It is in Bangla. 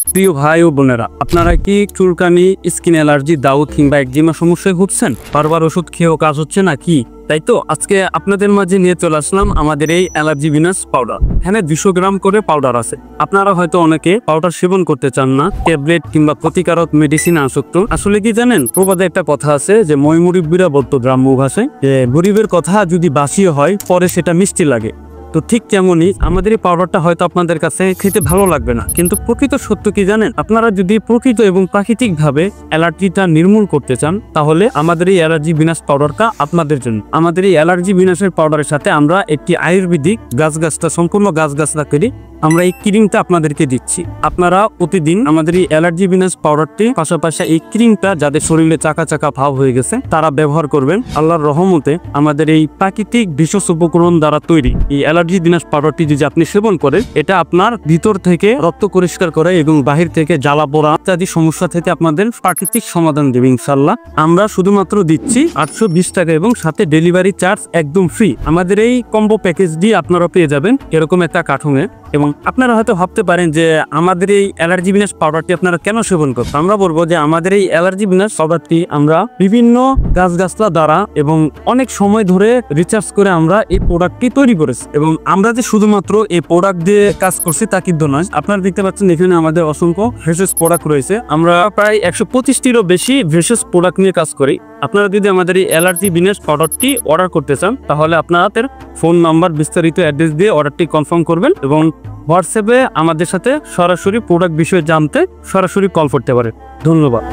প্রিয় ভাই ও বোনেরা, আপনারা কি চুলকানি, স্কিন অ্যালার্জি, দাউদ কিংবা একজিমা সমস্যায় ভুগছেন? বারবার ওষুধ খেয়েও কাজ হচ্ছে না কি? তাই তো আজকে আপনাদের মাঝে নিয়ে চলে আসলাম আমাদের এই অ্যালার্জি ভিনাস পাউডার। এখানে 200 গ্রাম করে পাউডার আছে। আপনারা হয়তো অনেকে পাউডার সেবন করতে চান না, ট্যাবলেট কিংবা ক্ষতিকারক মেডিসিন আসক্ত। আসলে কি জানেন, প্রবাদে একটা কথা আছে যে মই মুরব্বিরা বলতো গ্রাম্য ভাষায় যে গরিবের কথা যদি বাসিও হয় পরে সেটা মিষ্টি লাগে। তো ঠিক তেমনই আমাদের এই পাউডারটা হয়তো আপনাদের কাছে খেতে ভালো লাগবে না, কিন্তু প্রকৃত সত্য কি জানেন, আপনারা যদি প্রকৃত এবং প্রাকৃতিক ভাবে অ্যালার্জিটা নির্মূল করতে চান তাহলে আমাদের এই অ্যালার্জি বিনাশ পাউডারটা আপনাদের জন্য। আমাদের এই অ্যালার্জি বিনাশের পাউডারের সাথে আমরা একটি আয়ুর্বেদিক গাছগাছটা সম্পূর্ণ গাছগাছটা করি আমরা এই ক্রিমটা আপনাদেরকে দিচ্ছি। আপনারা প্রতিদিন আমাদের এই অ্যালার্জি বিনাশ পাউডারটি পাশাপাশি এই ক্রিমটা যাদের শরীরে চাকা চাকা ভাব হয়ে গেছে তারা ব্যবহার করবেন। আল্লাহর রহমতে আমাদের এই প্রাকৃতিক ভেষজ উপকরণ দ্বারা তৈরি এই অ্যালার্জি বিনাশ পাউডারটি যদি আপনি সেবন করেন, এটা আপনার ভিতর থেকে রক্ত পরিষ্কার করে এবং বাহির থেকে জ্বালা পোড়া ইত্যাদি সমস্যা থেকে আপনাদের প্রাকৃতিক সমাধান দেবে ইনশাল্লাহ। আমরা শুধুমাত্র দিচ্ছি 820 টাকা এবং সাথে ডেলিভারি চার্জ একদম ফ্রি। আমাদের এই কম্বো প্যাকেজ দিয়ে আপনারা পেয়ে যাবেন এরকম একটা কার্টুনে। এবং আপনারা হয়তো ভাবতে পারেন যে আমাদের এই অ্যালার্জি বিনাশ পাউডারটি আপনারা কেন সেবন করবেন। আমরা বলবো যে আমাদের এই অ্যালার্জি বিনাশ পাউডারটি আমরা বিভিন্ন গাছগাছলা দ্বারা এবং অনেক সময় ধরে রিসার্চ করে আমরা এই প্রোডাক্টটি তৈরি করেছি। এবং আমরা যে শুধুমাত্র এই প্রোডাক্ট দিয়ে কাজ করছি তা কিন্তু নয়। আপনারা দেখতে পাচ্ছেন এখানে আমাদের অসংখ্য ভেষজ প্রোডাক্ট রয়েছে। আমরা প্রায় 125টিরও বেশি ভেষজ প্রোডাক্ট নিয়ে কাজ করি। আপনারা যদি আমাদের এই অ্যালার্জি বিনাশ পাউডারটি অর্ডার করতে চান তাহলে আপনাদের ফোন নাম্বার বিস্তারিত অ্যাড্রেস দিয়ে অর্ডারটি কনফার্ম করবেন এবং হোয়াটসঅ্যাপে আমাদের সাথে সরাসরি প্রোডাক্ট বিষয়ে জানতে সরাসরি কল করতে পারেন। ধন্যবাদ।